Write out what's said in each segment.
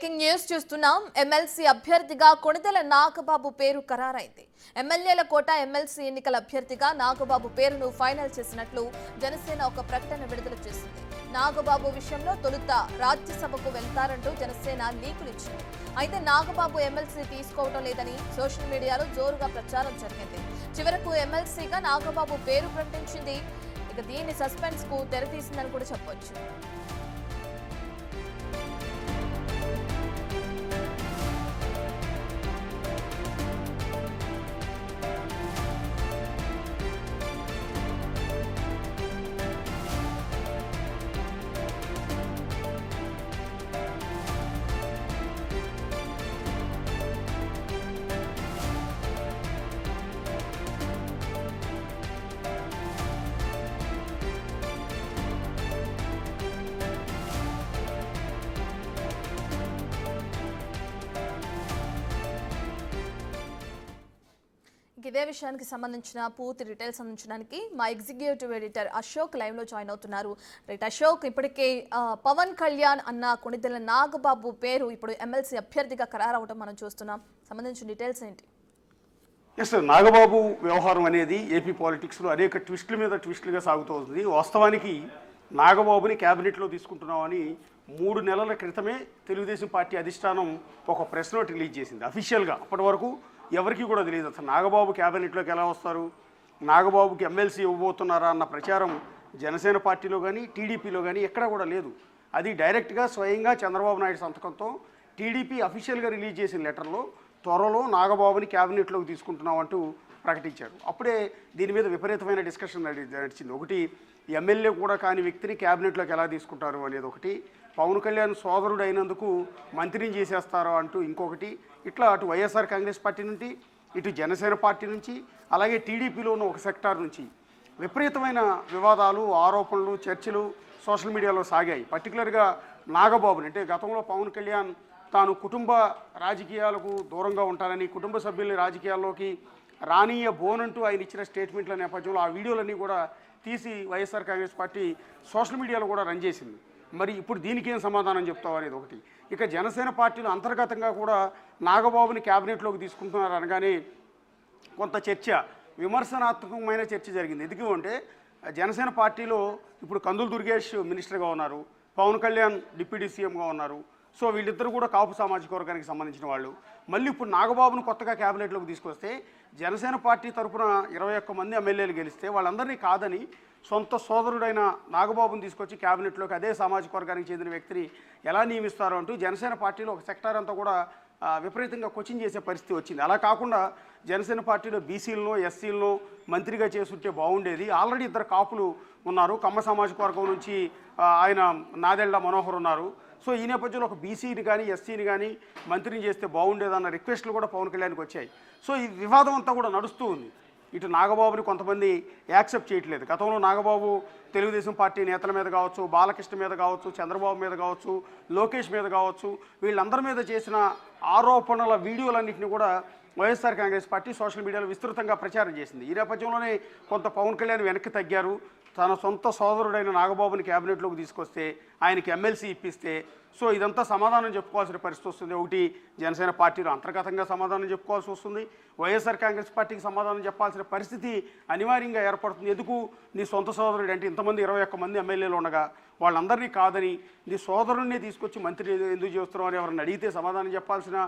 Breaking news చూస్తున్నాం. MLC అభ్యర్థిగా కొణిదెల నాగబాబు పేరు ఖరారైంది. ఎమ్మెల్యేల కోట ఎమ్మెల్సీ ఎన్నికల అభ్యర్థిగా నాగబాబు పేరును ఫైనల్ చేసినట్లు జనసేన ఒక ప్రకటన విడుదల చేసింది. నాగబాబు విషయంలో తొలుత రాజ్యసభకు వెళ్తారంటూ జనసేన లీకులిచ్చింది. అయితే నాగబాబు ఎమ్మెల్సీ తీసుకోవడం లేదని సోషల్ మీడియాలో జోరుగా ప్రచారం జరిగింది. చివరకు ఎమ్మెల్సీగా నాగబాబు పేరు ప్రకటించింది. ఇక దీని సస్పెన్స్ కు తెరతీసిందని కూడా చెప్పొచ్చు. ఇదే విషయానికి సంబంధించిన పూర్తి డీటెయిల్స్ అందించడానికి మా ఎగ్జిక్యూటివ్ ఎడిటర్ అశోక్ లైవ్ లో జాయిన్ అవుతున్నారు. రైట్ అశోక్, ఇప్పటికే పవన్ కళ్యాణ్ అన్న కొణిదెల నాగబాబు పేరు ఇప్పుడు ఎమ్మెల్సీ అభ్యర్థిగా ఖరారవడం మనం చూస్తున్నాం. సంబంధించిన డీటెయిల్స్ ఏంటి? ఎస్, నాగబాబు వ్యవహారం అనేది ఏపీ పాలిటిక్స్లో అనేక ట్విస్టుల మీద ట్విస్టులుగా సాగుతోంది. వాస్తవానికి నాగబాబుని క్యాబినెట్లో తీసుకుంటున్నామని 3 నెలల క్రితమే తెలుగుదేశం పార్టీ అధిష్టానం ఒక ప్రెస్ నోట్ రిలీజ్ చేసింది అఫీషియల్గా. అప్పటి వరకు ఎవరికి కూడా తెలియదు అసలు నాగబాబు క్యాబినెట్లోకి ఎలా వస్తారు, నాగబాబుకి ఎమ్మెల్సీ ఇవ్వబోతున్నారా అన్న ప్రచారం జనసేన పార్టీలో కానీ టీడీపీలో కానీ ఎక్కడా కూడా లేదు. అది డైరెక్ట్గా స్వయంగా చంద్రబాబు నాయుడు సంతకంతో టీడీపీ అఫీషియల్గా రిలీజ్ చేసిన లెటర్లో త్వరలో నాగబాబుని క్యాబినెట్లోకి తీసుకుంటున్నామంటూ ప్రకటించారు. అప్పుడే దీని మీద విపరీతమైన డిస్కషన్ నడిచింది. ఒకటి, ఎమ్మెల్యే కూడా కాని వ్యక్తిని క్యాబినెట్లోకి ఎలా తీసుకుంటారు అనేది ఒకటి, పవన్ కళ్యాణ్ సోదరుడు అయినందుకు మంత్రిని చేసేస్తారో అంటూ ఇంకొకటి, ఇట్లా అటు వైఎస్ఆర్ కాంగ్రెస్ పార్టీ నుంచి, ఇటు జనసేన పార్టీ నుంచి, అలాగే టీడీపీలో ఉన్న ఒక సెక్టార్ నుంచి విపరీతమైన వివాదాలు, ఆరోపణలు, చర్చలు సోషల్ మీడియాలో సాగాయి. పర్టికులర్గా నాగబాబుని, అంటే గతంలో పవన్ కళ్యాణ్ తాను కుటుంబ రాజకీయాలకు దూరంగా ఉంటానని, కుటుంబ సభ్యుల్ని రాజకీయాల్లోకి రానియబోనంటూ ఆయన ఇచ్చిన స్టేట్మెంట్ల నేపథ్యంలో ఆ వీడియోలన్నీ కూడా తీసి వైఎస్ఆర్ కాంగ్రెస్ పార్టీ సోషల్ మీడియాలో కూడా రన్ చేసింది. మరి ఇప్పుడు దీనికి ఏం సమాధానం చెప్తావు అనేది ఒకటి. ఇక జనసేన పార్టీలో అంతర్గతంగా కూడా నాగబాబుని క్యాబినెట్లోకి తీసుకుంటున్నారు అనగానే కొంత చర్చ, విమర్శనాత్మకమైన చర్చ జరిగింది. ఎందుకంటే జనసేన పార్టీలో ఇప్పుడు కందులు దుర్గేష్ మినిస్టర్గా ఉన్నారు, పవన్ కళ్యాణ్ డిప్యూటీ సీఎంగా ఉన్నారు. సో వీళ్ళిద్దరూ కూడా కాపు సామాజిక వర్గానికి సంబంధించిన వాళ్ళు. మళ్ళీ ఇప్పుడు నాగబాబును కొత్తగా క్యాబినెట్లోకి తీసుకొస్తే జనసేన పార్టీ తరఫున 21 మంది ఎమ్మెల్యేలు గెలిస్తే వాళ్ళందరినీ కాదని సొంత సోదరుడైన నాగబాబుని తీసుకొచ్చి క్యాబినెట్లోకి అదే సామాజిక వర్గానికి చెందిన వ్యక్తిని ఎలా నియమిస్తారో అంటూ జనసేన పార్టీలో ఒక సెక్టార్ అంతా కూడా విపరీతంగా క్వశ్చన్ చేసే పరిస్థితి వచ్చింది. అలా కాకుండా జనసేన పార్టీలో బీసీలను, ఎస్సీలను మంత్రిగా చేసుంటే బాగుండేది. ఆల్రెడీ 2 కాపులు ఉన్నారు, కమ్మ సామాజిక వర్గం నుంచి ఆయన నాదెళ్ల మనోహర్ ఉన్నారు. సో ఈ నేపథ్యంలో ఒక బీసీని కానీ ఎస్సీని కానీ మంత్రిని చేస్తే బాగుండేదన్న రిక్వెస్ట్లు కూడా పవన్ కళ్యాణ్కి వచ్చాయి. సో ఈ వివాదం అంతా కూడా నడుస్తూ ఉంది. ఇటు నాగబాబుని కొంతమంది యాక్సెప్ట్ చేయట్లేదు. గతంలో నాగబాబు తెలుగుదేశం పార్టీ నేతల మీద కావచ్చు, బాలకృష్ణ మీద కావచ్చు, చంద్రబాబు మీద కావచ్చు, లోకేష్ మీద కావచ్చు, వీళ్ళందరి మీద చేసిన ఆరోపణల వీడియోలన్నింటినీ కూడా వైఎస్ఆర్ కాంగ్రెస్ పార్టీ సోషల్ మీడియాలో విస్తృతంగా ప్రచారం చేసింది. ఈ నేపథ్యంలోనే కొంత పవన్ కళ్యాణ్ వెనక్కి తగ్గారు. తన సొంత సోదరుడైన నాగబాబుని క్యాబినెట్లోకి తీసుకొస్తే, ఆయనకి ఎమ్మెల్సీ ఇప్పిస్తే, సో ఇదంతా సమాధానం చెప్పుకోవాల్సిన పరిస్థితి వస్తుంది. ఒకటి, జనసేన పార్టీలో అంతర్గతంగా సమాధానం చెప్పుకోవాల్సి వస్తుంది, వైఎస్ఆర్ కాంగ్రెస్ పార్టీకి సమాధానం చెప్పాల్సిన పరిస్థితి అనివార్యంగా ఏర్పడుతుంది. ఎందుకు నీ సొంత సోదరుడు అంటే ఇంతమంది 21 మంది ఎమ్మెల్యేలు ఉండగా వాళ్ళందరినీ కాదని నీ సోదరుడిని తీసుకొచ్చి మంత్రి ఎందుకు చేస్తున్నావు అని ఎవరిని అడిగితే సమాధానం చెప్పాల్సిన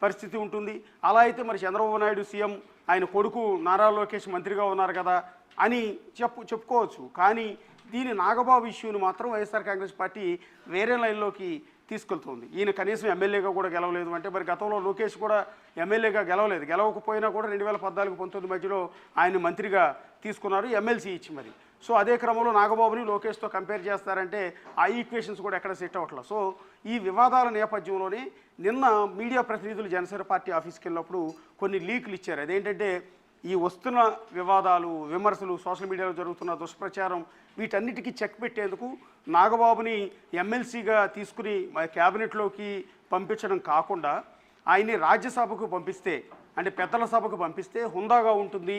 పరిస్థితి ఉంటుంది. అలా అయితే మరి చంద్రబాబు నాయుడు సీఎం, ఆయన కొడుకు నారా లోకేష్ మంత్రిగా ఉన్నారు కదా అని చెప్పుకోవచ్చు. కానీ దీని నాగబాబు ఇష్యూని మాత్రం వైఎస్ఆర్ కాంగ్రెస్ పార్టీ వేరే లైన్లోకి తీసుకెళ్తుంది. ఈయన కనీసం ఎమ్మెల్యేగా కూడా గెలవలేదు అంటే, మరి గతంలో లోకేష్ కూడా ఎమ్మెల్యేగా గెలవలేదు. గెలవకపోయినా కూడా 2014-19 మధ్యలో ఆయన మంత్రిగా తీసుకున్నారు, ఎమ్మెల్సీ ఇచ్చి మరి. సో అదే క్రమంలో నాగబాబుని లోకేష్తో కంపేర్ చేస్తారంటే ఆ ఈక్వేషన్స్ కూడా ఎక్కడ సెట్ అవ్వట్లేదు. సో ఈ వివాదాల నేపథ్యంలోనే నిన్న మీడియా ప్రతినిధులు జనసేన పార్టీ ఆఫీస్కి వెళ్ళినప్పుడు కొన్ని లీకులు ఇచ్చారు. అదేంటంటే ఈ వస్తున్న వివాదాలు, విమర్శలు, సోషల్ మీడియాలో జరుగుతున్న దుష్ప్రచారం, వీటన్నిటికీ చెక్ పెట్టేందుకు నాగబాబుని ఎమ్మెల్సీగా తీసుకుని క్యాబినెట్లోకి పంపించడం కాకుండా ఆయన్ని రాజ్యసభకు పంపిస్తే, అంటే పెద్దల సభకు పంపిస్తే హుందాగా ఉంటుంది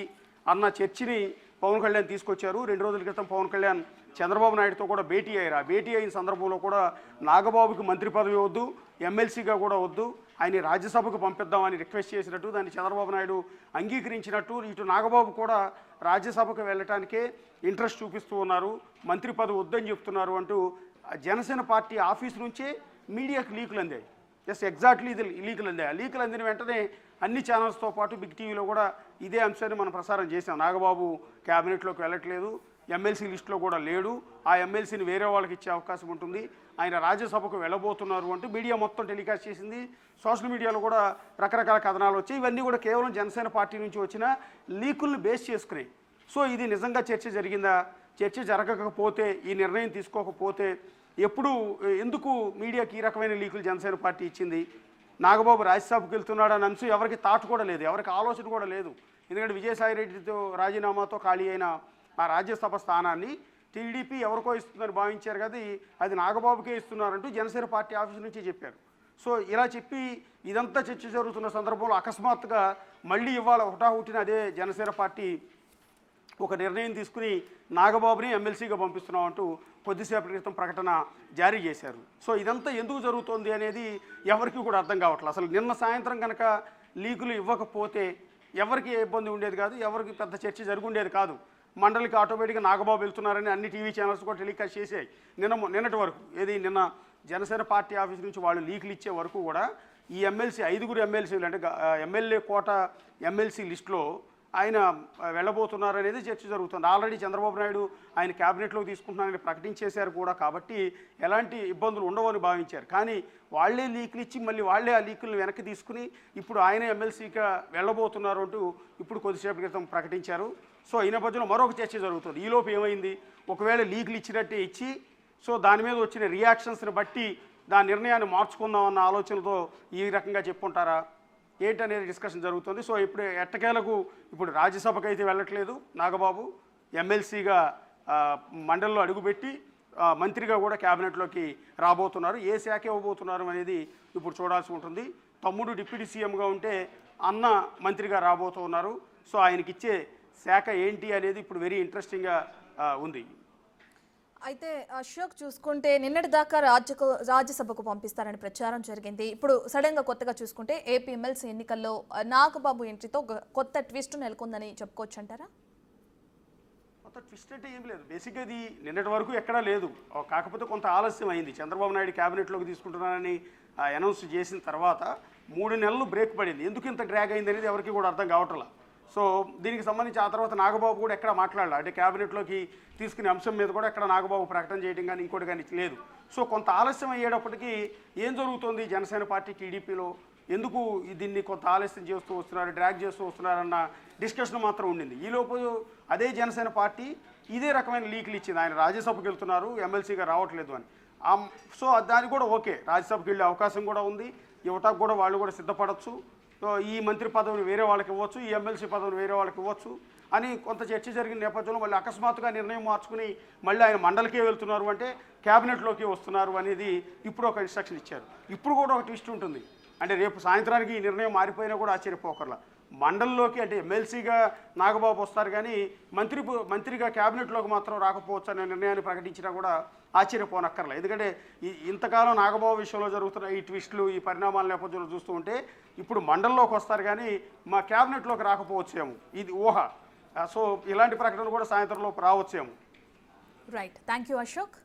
అన్న చర్చని పవన్ కళ్యాణ్ తీసుకొచ్చారు. 2 రోజుల క్రితం పవన్ కళ్యాణ్ చంద్రబాబు నాయుడుతో కూడా భేటీ అయ్యారు. ఆ భేటీ అయిన సందర్భంలో కూడా నాగబాబుకి మంత్రి పదవి వద్దు, ఎమ్మెల్సీగా కూడా వద్దు, ఆయన రాజ్యసభకు పంపిద్దామని రిక్వెస్ట్ చేసినట్టు, దాన్ని చంద్రబాబు నాయుడు అంగీకరించినట్టు, ఇటు నాగబాబు కూడా రాజ్యసభకు వెళ్ళటానికే ఇంట్రెస్ట్ చూపిస్తూ ఉన్నారు, మంత్రి పదవి వద్దని చెప్తున్నారు అంటూ జనసేన పార్టీ ఆఫీస్ నుంచే మీడియాకు లీకులు అందాయి. ఎగ్జాక్ట్లీ ఇది లీకులు అందాయి. ఆ లీకులు అందిన వెంటనే అన్ని ఛానల్స్తో పాటు బిగ్ టీవీలో కూడా ఇదే అంశాన్ని మనం ప్రసారం చేసాం. నాగబాబు క్యాబినెట్లోకి వెళ్ళట్లేదు, ఎమ్మెల్సీ లిస్టులో కూడా లేడు, ఆ ఎమ్మెల్సీని వేరే వాళ్ళకి ఇచ్చే అవకాశం ఉంటుంది, ఆయన రాజ్యసభకు వెళ్ళబోతున్నారు అంటూ మీడియా మొత్తం టెలికాస్ట్ చేసింది. సోషల్ మీడియాలో కూడా రకరకాల కథనాలు వచ్చాయి. ఇవన్నీ కూడా కేవలం జనసేన పార్టీ నుంచి వచ్చిన లీకుల్ని బేస్ చేసుకుని. సో ఇది నిజంగా చర్చ జరిగిందా? చర్చ జరగకపోతే, ఈ నిర్ణయం తీసుకోకపోతే ఎందుకు మీడియాకి ఈ రకమైన లీకులు జనసేన పార్టీ ఇచ్చింది? నాగబాబు రాజ్యసభకు వెళ్తున్నాడు అని అంశం ఎవరికి థాట్ కూడా లేదు, ఎవరికి ఆలోచన కూడా లేదు. ఎందుకంటే విజయసాయిరెడ్డితో రాజీనామాతో ఖాళీ అయిన ఆ రాజ్యసభ స్థానాన్ని టీడీపీ ఎవరికో ఇస్తుందని భావించారు కదా, అది నాగబాబుకే ఇస్తున్నారంటూ జనసేన పార్టీ ఆఫీస్ నుంచి చెప్పారు. సో ఇలా చెప్పి ఇదంతా చర్చ జరుగుతున్న సందర్భంలో అకస్మాత్తుగా మళ్ళీ ఇవాళ హుటాహుటిన అదే జనసేన పార్టీ ఒక నిర్ణయం తీసుకుని నాగబాబుని ఎమ్మెల్సీగా పంపిస్తున్నాం అంటూ కొద్దిసేపటి క్రితం ప్రకటన జారీ చేశారు. సో ఇదంతా ఎందుకు జరుగుతోంది అనేది ఎవరికి కూడా అర్థం కావట్లేదు. అసలు నిన్న సాయంత్రం కనుక లీకులు ఇవ్వకపోతే ఎవరికి ఏ ఇబ్బంది ఉండేది కాదు, ఎవరికి పెద్ద చర్చ జరుగుండేది కాదు. మండలికి ఆటోమేటిక్గా నాగబాబు వెళ్తున్నారని అన్ని టీవీ ఛానల్స్ కూడా టెలికాస్ట్ చేసాయి. నిన్నటి వరకు నిన్న జనసేన పార్టీ ఆఫీస్ నుంచి వాళ్ళు లీకులు ఇచ్చే వరకు కూడా ఈ ఎమ్మెల్సీ 5 ఎమ్మెల్సీలు అంటే ఎమ్మెల్యే కోట ఎమ్మెల్సీ లిస్టులో ఆయన వెళ్ళబోతున్నారు అనేది చర్చ జరుగుతుంది. ఆల్రెడీ చంద్రబాబు నాయుడు ఆయన క్యాబినెట్లోకి తీసుకుంటున్నారని ప్రకటించేశారు కూడా, కాబట్టి ఎలాంటి ఇబ్బందులు ఉండవని భావించారు. కానీ వాళ్లే లీకులు ఇచ్చి మళ్ళీ వాళ్లే ఆ లీకులను వెనక్కి తీసుకుని ఇప్పుడు ఆయన ఎమ్మెల్సీగా వెళ్ళబోతున్నారు అంటూ ఇప్పుడు కొద్దిసేపటి క్రితం ప్రకటించారు. సో ఈ నేపథ్యంలో మరొక చర్చ జరుగుతుంది. ఈలోపు ఏమైంది, ఒకవేళ లీకులు ఇచ్చినట్టే ఇచ్చి సో దాని మీద వచ్చిన రియాక్షన్స్ని బట్టి దాని నిర్ణయాన్ని మార్చుకుందామన్న ఆలోచనతో ఈ రకంగా చెప్పుకుంటారా ఏంటనేది డిస్కషన్ జరుగుతుంది. సో ఇప్పుడు ఎట్టకేలకు ఇప్పుడు రాజ్యసభకు అయితే వెళ్ళట్లేదు నాగబాబు, ఎమ్మెల్సీగా మండలిలో అడుగుపెట్టి మంత్రిగా కూడా క్యాబినెట్లోకి రాబోతున్నారు. ఏ శాఖ ఇవ్వబోతున్నారు అనేది ఇప్పుడు చూడాల్సి ఉంటుంది. తమ్ముడు డిప్యూటీ సీఎంగా ఉంటే అన్న మంత్రిగా రాబోతున్నారు. సో ఆయనకి ఇచ్చే శాఖ ఏంటి అనేది ఇప్పుడు వెరీ ఇంట్రెస్టింగ్గా ఉంది. అయితే అశోక్ చూసుకుంటే నిన్నటి దాకా రాజ్యసభకు పంపిస్తారని ప్రచారం జరిగింది. ఇప్పుడు సడన్గా కొత్తగా చూసుకుంటే ఏపీ ఎమ్మెల్సీ ఎన్నికల్లో నాగబాబు ఎంట్రీతో కొత్త ట్విస్ట్ నెలకొందని చెప్పుకోవచ్చు అంటారా? కొత్త ట్విస్ట్ అంటే ఏం లేదు, బేసిక్గా ఇది నిన్నటి వరకు ఎక్కడా లేదు. కాకపోతే కొంత ఆలస్యం అయింది. చంద్రబాబు నాయుడు క్యాబినెట్లోకి తీసుకుంటున్నానని అనౌన్స్ చేసిన తర్వాత 3 నెలలు బ్రేక్ పడింది. ఎందుకు ఇంత డ్రాగ్ అయింది అనేది ఎవరికి కూడా అర్థం కావట్లా. సో దీనికి సంబంధించి ఆ తర్వాత నాగబాబు కూడా ఎక్కడ మాట్లాడాలి, అంటే క్యాబినెట్లోకి తీసుకునే అంశం మీద కూడా ఎక్కడ నాగబాబు ప్రకటన చేయడం కానీ ఇంకోటి కానీ లేదు. సో కొంత ఆలస్యం అయ్యేటప్పటికీ ఏం జరుగుతుంది జనసేన పార్టీ టీడీపీలో, ఎందుకు దీన్ని కొంత ఆలస్యం చేస్తూ వస్తున్నారు, డ్రాగ్ చేస్తూ వస్తున్నారన్న డిస్కషన్ మాత్రం ఉండింది. ఈలోపు అదే జనసేన పార్టీ ఇదే రకమైన లీకులు ఇచ్చింది, ఆయన రాజ్యసభకు వెళ్తున్నారు ఎమ్మెల్సీగా రావట్లేదు అని. సో దానికి కూడా ఓకే, రాజ్యసభకు వెళ్ళే అవకాశం కూడా ఉంది, యువతకు కూడా వాళ్ళు కూడా సిద్ధపడవచ్చు. సో ఈ మంత్రి పదవిని వేరే వాళ్ళకి ఇవ్వచ్చు, ఈ ఎమ్మెల్సీ పదవిని వేరే వాళ్ళకి ఇవ్వచ్చు అని కొంత చర్చ జరిగిన నేపథ్యంలో మళ్ళీ అకస్మాత్తుగా నిర్ణయం మార్చుకుని మళ్ళీ ఆయన మండలికే వెళ్తున్నారు అంటే క్యాబినెట్లోకి వస్తున్నారు అనేది ఇప్పుడు ఒక ఇన్స్ట్రక్షన్ ఇచ్చారు. ఇప్పుడు కూడా ఒక ట్విస్ట్ ఉంటుంది, అంటే రేపు సాయంత్రానికి ఈ నిర్ణయం మారిపోయినా కూడా ఆశ్చర్యపోకర్లా. మండలిలోకి అంటే ఎమ్మెల్సీగా నాగబాబు వస్తారు కానీ మంత్రిగా క్యాబినెట్లోకి మాత్రం రాకపోవచ్చు అనే నిర్ణయాన్ని ప్రకటించినా కూడా ఆశ్చర్యపోనక్కర్లే. ఎందుకంటే ఇంతకాలం నాగబాబు విషయంలో జరుగుతున్న ఈ ట్విస్టులు, ఈ పరిణామాల నేపథ్యంలో చూస్తూ ఉంటే ఇప్పుడు మండలిలోకి వస్తారు కానీ మా క్యాబినెట్లోకి రాకపోవచ్చేమో, ఇది ఊహ. సో ఇలాంటి ప్రకటనలు కూడా సాయంత్రంలోపు రావచ్చేమో. Right, thank you Ashok.